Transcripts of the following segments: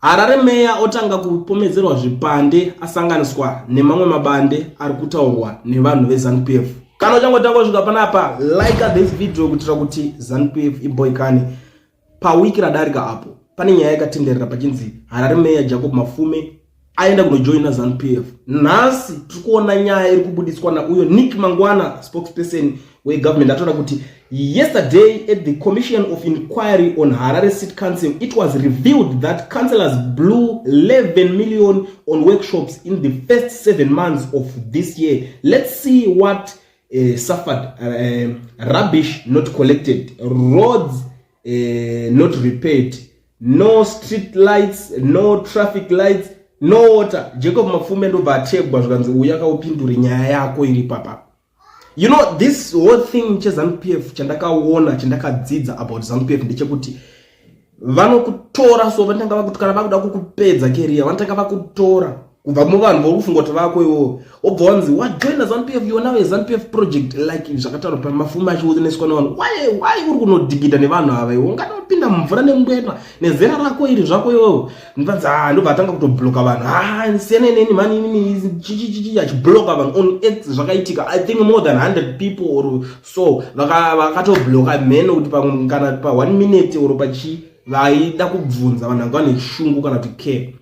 Harare meya otanga kupomedzerwa zvipande asanganiswa nemamwe mabande ari kutaurwa nevanhu veZANU-PF. Kana uchangotanga kusvika panapa, like this video kuitira kuti ZANU-PF iboikane. Pawiki radarika apo pane nyaya yakatenderera pachinzi Harare meya Jacob Mafume aenda kunojoina ZANU-PF. Nhasi tiri kuona nyaya iri kubudiswa nauyo Nick Mangwana, spokesperson wegovernment, atoda kuti yesterday at the Commission of Inquiry on Harare City Council, it was revealed that councillors blew 11 million on workshops in the first 7 months of this year. Let's see what suffered. Rubbish not collected, roads not repaired, no street lights, no traffic lights, no water. Jacob Mafume ndo bategwa zvanzi uyaka upindure nyaya yako iri papa. You know, this whole thing ZANU-PF chandakaona chandakadzidza about ZANU-PF ndechekuti vanokutora so vanotanga vakuti kana vakuda kukupedza career vanotanga vakutora kubva muvanhu vokufunga kuti vako iwo obva wanzi wajoina ZANU-PF, you are now a ZANU-PF project, like zvakataurwa paMafume achioneswa navanhu. Why uri kunodhigidha nevanhu ava iwo? Ungatopinda mumvura nemungwena nezera rako iri zvako iwo. Ndibvanzi ndobva atanga kutobloka vanhu. CNN mani chichichichi achibloka vanhu on X zvakaitika. I think more than 100 people or so vakatobloka mhene kuti kana pa 1 minute or pachi vaida kubvunza vanhu vanga vane shungu kana kuti care.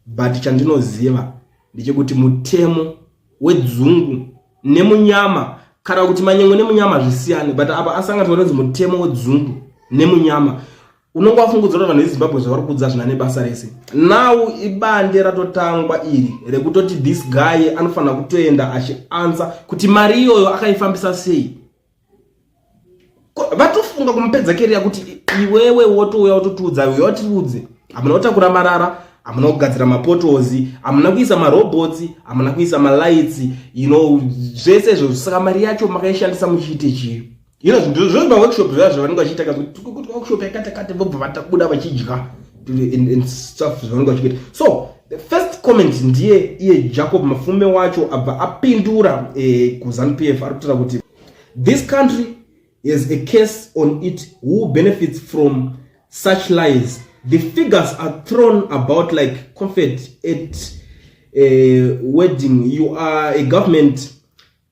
But chandinoziva ndechekuti mutemo wedzungu nemunyama kana kuti manyengo nemunyama zvisiyane, but apa asanganiswa nonzi mutemo wedzungu nemunyama unonga wafungudzwa kuti vanhu veZimbabwe zvavari kudza zvina nebasa rese. Now ibande ratotangwa iri rekutoti this guy anofanira kutoenda achiansa kuti mari iyoyo akaifambisa sei. Vatofunga kumupedza career kuti iwewe wotouya wototudza iwe watiudze amuna kutakura marara, amuna kugadzira mapotozi, amuna kuisa marobots, amuna kuisa malights, you know, zvese izvo. Saka mari yacho makaishandisa muchiite chii? You know, zvino workshop zvazvo vanenge vachiita kuti workshop yakatakate vobva vatabuda vachidya and stuff zvavanenge vachiita. So the first comment ndiye iye Jacob Mafume wacho abva apindura kuZANU-PF ari kutaura kuti this country is a case on it who benefits from such lies. The figures are thrown about like confetti at a wedding. You are a government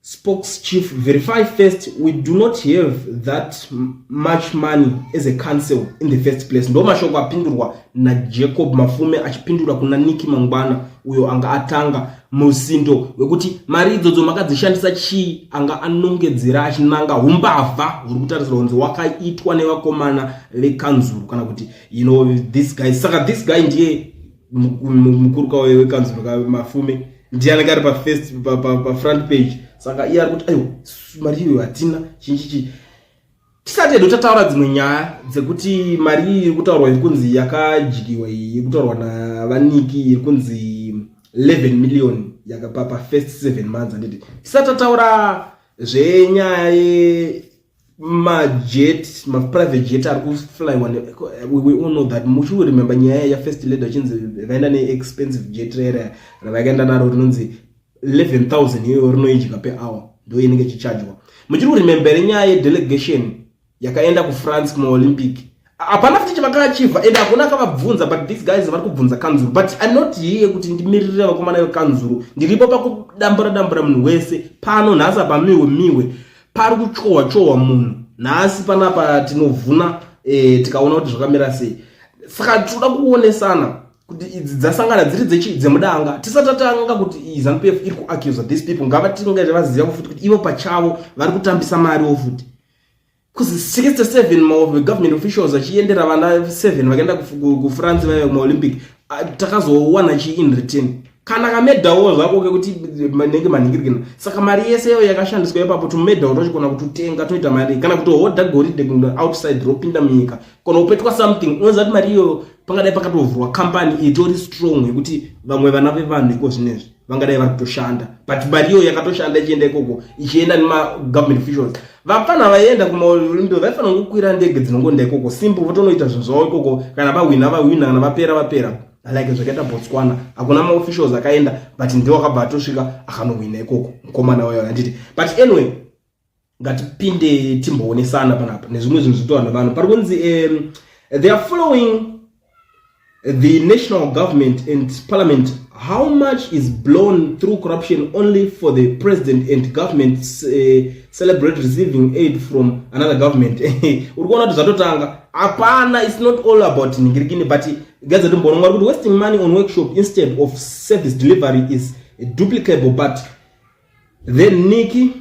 spokeschief. Verify first. We do not have that much money as a council in the first place. Ndo mashoko apindurwa na Jacob Mafume achipindura kuna Nick Mangwana uyo anga atanga musindo wekuti mari idzodzo makadzishandisa chii, anga anongedzera achinanga umbavha uri kutarisirwa kunzi wakaitwa nevakomana vekanzuru kana kuti you know this guy. Saka this guy ndiye mukuruka wekanzuru kaMafume, ndiye anenge ari pa front page. Saka iye ari kuti ayo mari iyo hatina chinchichi. Tisati edo tataura dzimwe nyaya dzekuti mari iri kutaurwa iri kunzi yakajigiwa iri kutaurwa navaniki iri kunzi 11 million yakapapa first 7 months. Anditi tisatataura zvenyaya yemajet, private jet ari kuflywa. We all know that. Muchu remember nyaya ya first lady wachinzi vaenda ne-expensive jet rera ravakaenda naro rinonzi 11,000 iyo rinoijika per hour ndo inenge chichajwa. Muchiri remember nyaya yedelegation yakaenda kuFrance kuma-Olympic. Hapana futi chivakachivha ende hakuna akavabvunza, but these guys vari kubvunza kanzuru. But I'm not here kuti ndimirire vakomana vekanzuru. Ndiripo pakudambura munhu wese. Pano nhasi pamiwe pari kuchohwa munhu. Nhasi panapa tinovhuna tikaona kuti zvakamira sei. Saka tinoda kuonesana kuti idzi dzasangana dziri dzemudanga. Tisatatanga kuti ZANU-PF iri kuaccuse these people. Ngavatinge vaziva futi kuti ivo pachavo vari kutambisa mari futi. Because 67 of the government officials achiendera vana 7 vakaenda kuFrance vaya kuma-Olympic takazowana chi in return. Kana kamedhawo zvako kuti nenge maningirikana. Saka mari yese iyo yakashandiswa ipapo tumedhawo tochikona kututenga toita mari. Kana kuti hoda goridhe outside ropinda munyika. Kana upetwa something unoziva kuti mari iyo pangadai pakatovhurwa company itori strong yekuti vamwe vana vevanhu iko zvinezvi vangadai vari kutoshanda. But mari iyo yakatoshanda ichienda ikoko ichienda nema-government officials. Vapana vaenda kuma-Olympic vaifanira kukwira ndege dzinongoenda ikoko. Simple votonoita zvinhu zvavo ikoko. Kana vahwina kana vapera. Like zvakaita Botswana hakuna ma-officials akaenda, but ndiwo akabva atosvika akanohwina ikoko mukomana wayo. Handiti but anyway ngatipinde timboonesana panapa nezvimwe zvinhu zvitowa navanhu. Pari kunzi they are following the national government and parliament, how much is blown through corruption only for the president and government celebrate receiving aid from another government. Urikuona tuzatotanga apana, it's not all about ningirikini, but gaza dumbo wasting money on workshop instead of service delivery is duplicable. But then Nikki,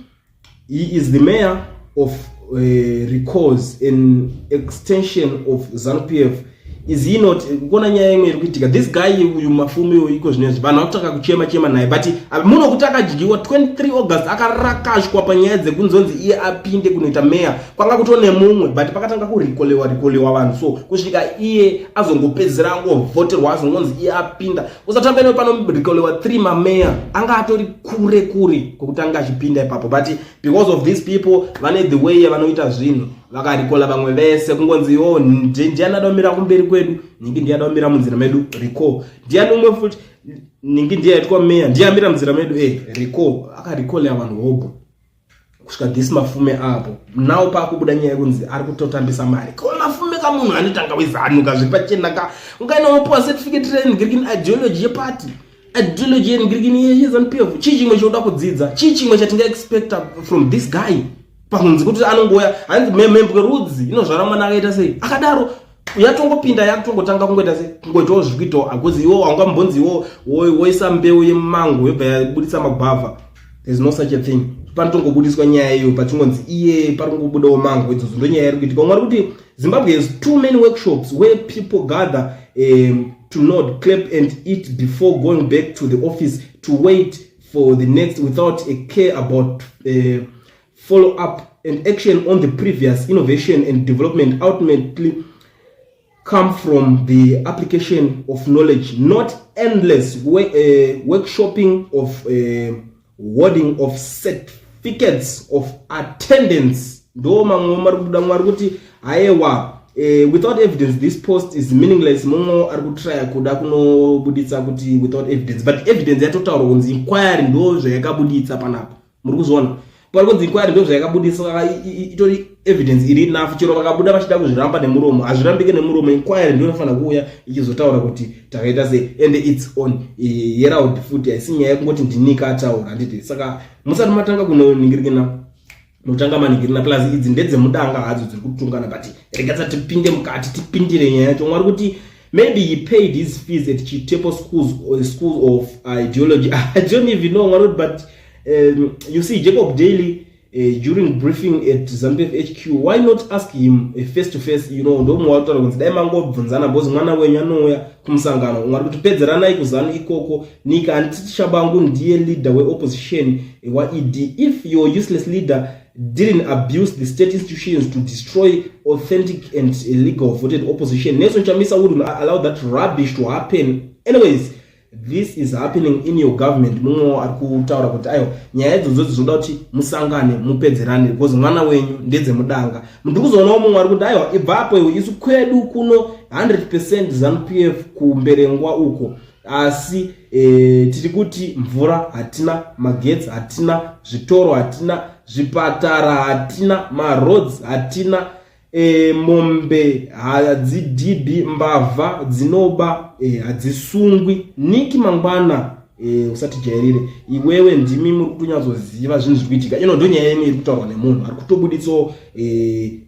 he is the mayor of Recourse, an extension of ZANU-PF. Is he not gonna nyaya kuitika? This guy you mafume uko zvinezvi vanhu vakutaka kuchema naye, but muno kutaka jigiwa 23 August akarakashwa panyaya dzekunzonzi iye apinde kunoita meya kwanga kutone mumwe, but pakatanga kurikolewa vanhu, so kusvika iye azongopedzera angovhoterwa azongonzi iye apinda. Usatamba ino pano rikolewa 3 mameya anga atori kure kokutanga achipinda ipapo, but because of these people vane the way vanoita zvinhu vakarikola vamwe vese kungonzi yo ndiani adomira kumberi kwedu, ningi ndiye adomira munzira medu recall, ndiani umwe futi ningi ndiye aitwa meya ndiye amira munzira medu recall, akarikola vanhu hobo kusvika this mafume apo nawo pakubuda nyaya yekunzi ari kutotambisa mari ko mafume kamunhu anotanga wezanuka zvipachena ka ungaina upo certificate training ngirikini ideology yeparty, ideology ngirikini yeZANU-PF. Chichimwe choda kudzidza, chichimwe chatinga expect from this guy pahunzi kuti anongoya hanzi membe rudzi inozvara mwana akaita sei akadaro yatongopinda yakutongotanga kungoita sei kungoitawo zvikito akuzi iwo anga mbonzi iwo woisa mbeu yemango yobva yabudisa magwavha. There's no such a thing. Panotongobudiswa nyaya iyo patingonzi iye paringobudawo mango, idzodzo ndonyaya iri kuitika. Mwari kuti Zimbabwe has too many workshops where people gather to nod, clap and eat before going back to the office to wait for the next without a care about follow up and action on the previous. Innovation and development ultimately come from the application of knowledge, not endless workshopping of wording of certificates of attendance. Without evidence this post is meaningless. Momo arikutry kuda kunobuditsa kuti without evidence, but evidence yatotaura kunzi inquiry ndo zvayakabuditsa panapa. Muri kuzona parikonzi inquiry ndo zvayakabuditsa, itori evidence iri enough. Chero vakabuda vachida kuzviramba nemuromo hazvirambike nemuromo, inquiry ndo inofanira kuuya ichizotaura kuti takaita sei, and it's on Herald futi, haisi nyaya yekungoti ndinika ataura handiti. Saka musati matanga kunoningirikina mutanga maningirina, plus idzi ndedzemudanga hadzo dziri kutungana, but regatsa tipinde mukati tipindire nyaya yacho. Mwari kuti maybe he paid his fees at Chitepo schools or the school of ideology. I don't even know, but you see Jacob Daly during briefing at ZANU-PF HQ, why not ask him face to face? You know, ndo mwataura kunzi dai mangobvunzana bozi mwana wenyu anouya kumusangano. Mwari kuti pedzeranai kuzanu ikoko nika antishabangu ndiye leader we opposition wa ED. If your useless leader didn't abuse the state institutions to destroy authentic and legal voted opposition, Nelson Chamisa wouldn't allow that rubbish to happen. Anyways, this is happening in your government. Mungo arikutaura kuti ayo nyaya idzodzo dzinoda kuti musangane mupedzerane because mwana wenyu ndedze mudanga. Ndikuzoona mumwe ari kuti ayo ibvapo iwe isu kwedu kuno 100% ZANU-PF kumberengwa uko, asi tiri kuti mvura hatina, magetsi hatina, zvitoro hatina, zvipatara hatina, maroads hatina, mombe hadzidhibhi, mbavha dzinoba hadzisungwi. Niki mangwana usati jairire iwewe ndimi muri kutonyazoziva zvinhu zviri kuitika. Ino ndo nyaya imwe iri kutaurwa nemunhu ari kutobuditsawo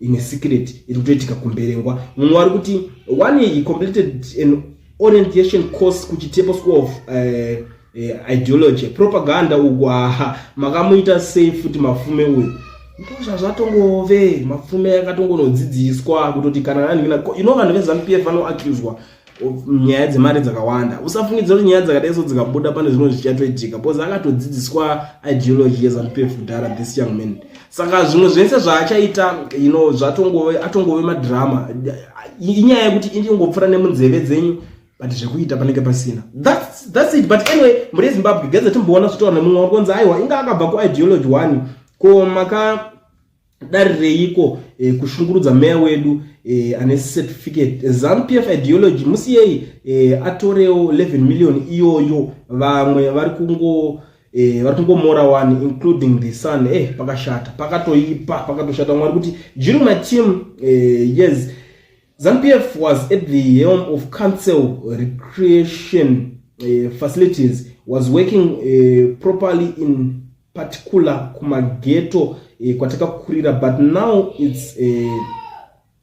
imwe secret iri kutoitika kumberengwa. Mumwe ari kuti one he completed an orientation course kuchitepo school of ideology propaganda uko makamuita sei futi mafume uyu ndozva zvatongove mafume akatongonodzidziswa kutoti kana nani vanhu veZANU-PF vanoaccuswa nyaya dzemari dzakawanda. Usafungidza kuti nyaya dzakadaiso dzikabuda pane zvinhu zvichatoitika because akatodzidziswa ideology yeZANU-PF kudhara this young man. Saka zvimwe zvese zvaachaita atongove madrama, inyaya yekuti ingopfura nemunzeve dzenyu but zvekuita panenge pasina. That's it. But anyway, muri Zimbabwe gedza timboona zvitoona mumwe wakonzi aiwa inga akabva ku-ideology 1 ko makadarireiko kushungurudza meya wedu ane certificate ZANU-PF ideology musiyei atorewo 11 million iyoyo. Vamwe vari kungomora one including the son. Pakashata pakatoipa pakatoshata. Mwari kuti during my team yes ZANU-PF was at the helm of council recreation facilities, was working properly in particular kumageto kwataka kukurira, but now it's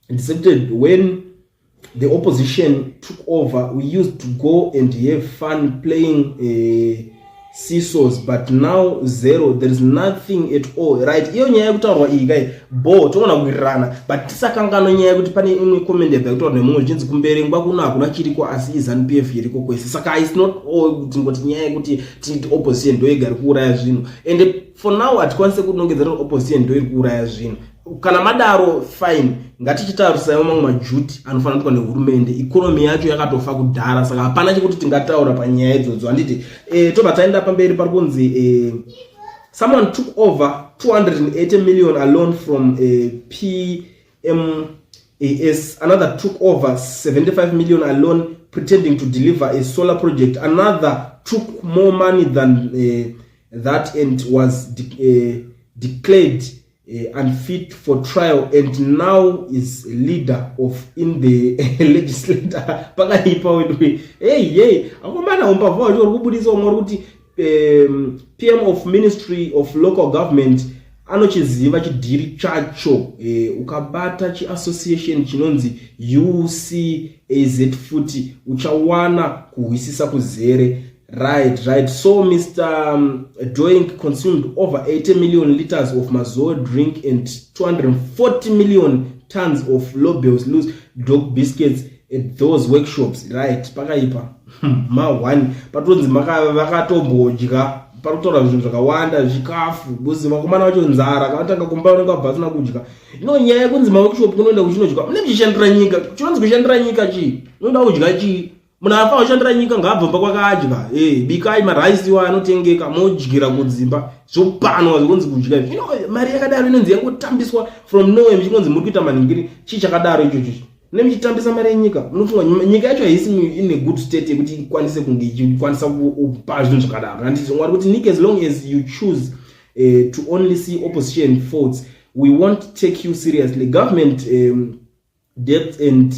decided when the opposition took over, we used to go and have fun playing seesaws, but now zero, there is nothing at all, right? Iyo nyaya kutaurwa iyi kai bo toona kuwirirana, but tisakangano nyaya kuti pane imwe comment yabva kutaurwa nemumwe chinzi kumberi ngwa kuno hakuna chiriko asi ZANU-PF iriko kwese. Saka it's not all kuti ngoti nyaya kuti titi opposition ndo yega iri kuuraya zvinhu, and for now hatikwanise kunongedzera opposition ndo iri kuuraya zvinhu. Kana madaro fine, ngatichitaurisawo mamwe majuti anofanira kuitwa nehurumende, ikonomi yacho yakatofa kudhara, saka hapana chekuti tingataura panyaya idzodzo. Handiti tobva taenda pamberi pari kunzi someone took over 280 million alone from PMAS, another took over 75 million alone pretending to deliver a solar project, another took more money than that and was declared unfit for trial, and now is leader of in the legislature. Pakaipa wewe hey akomana umbava uri kubudisa umwe kuti PM of Ministry of Local Government anochiziva chidhiri chacho, ukabata chi association chinonzi UCAZ futi uchawana kuhwisisa kuzere. Right. So Mr. Doing consumed over 80 million liters of Mazoe drink and 240 million tons of Lobels loose dog biscuits at those workshops. Right. Pakaipa. Ma one. Patonzi vakatombodya. Parutora zvinhu zvakawanda zvikafu. Buzi makomana wacho nzara akatanga kumba unenge abva kudya. Ino nyaya kunzi ma workshop kunoenda kuchinodya. Mune mchishandira nyika. Chinonzi kushandira nyika chi? Unoda kudya chi? Muna afa washandira nyika ngabva kwakadya. Bikai maraisi wa anotengeka modyira kudzimba. Zvopano zvikonzi kudya. Ino mari yakadaro inonzi yangotambiswa from nowhere mchinonzi muri kuita maningiri chi chakadaro ichocho. Nemichitambisa mari yenyika. Munofunga nyika yacho haisi in a good state yekuti ikwanise kunge ikwanisa kupa zvinhu zvakadaro. Handiti ngwari kuti Nick, as long as you choose to only see opposition faults, we won't take you seriously. Government debt and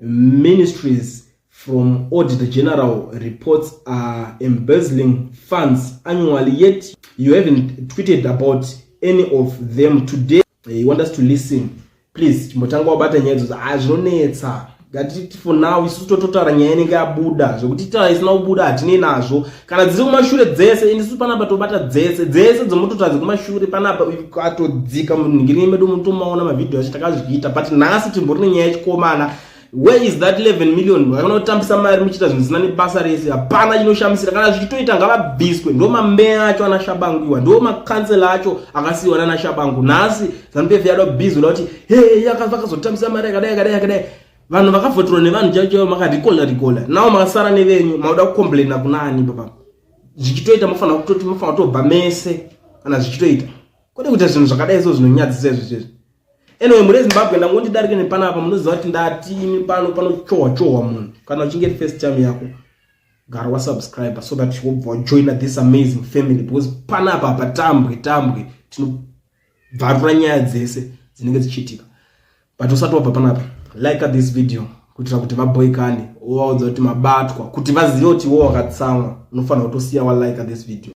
ministries from Auditor General reports are embezzling funds annually, yet you haven't tweeted about any of them today. You want us to listen? Please, chimotanga wabata nyaya idzodzo azvinonetsa. Ngatiti for now isusu tototaura nyaya inenge yabuda, zvokuti taura isina kubuda hatine nazvo. Kana dziri kumashure dzese, isusu panapa tobata dzese dzomotota dzekumashure panapa ukatodzika munhingiri medu mutomaona mavidhio acho takazviita, but nhasi timbori nenyaya yechikomana. Where is that 11 million? Vakana kutambisa mari muchita zvinhu zvisina nebasa rese, hapana chinoshamisira. Kana zvichitoita ngavabviswe, ndo mameya acho anashabangiwa, ndo makansela acho akasiyiwa nanashabangu. Nhasi ZANU-PF yada kubhizwa kuti hey yakazotambisa mari yakadai. Vanhu vakavhoterwa nevanhu chaicho makarikola. Nawo makasara nevenyu mauda kucomplaina kunani papa. Zvichitoita mafana kutobva mese kana zvichitoita. Kwete kuti zvinhu zvakadai izvo zvinonyadzisa izvo. Anyway, muri Zimbabwe ndangoti darike nepanapa munoziva kuti ndatini panochohwa munhu. Kana uchinge first time yako gara wa subscribe so that you will join this amazing family, because panapa patambwe tinobvarura nyaya dzese dzinenge dzichiitika. But usati wabva panapa, like this video kuitira kuti vaboikane, waudza kuti mabatwa, kuti vazive kuti wo wakatsamwa, unofanira kutosiya wa like this video.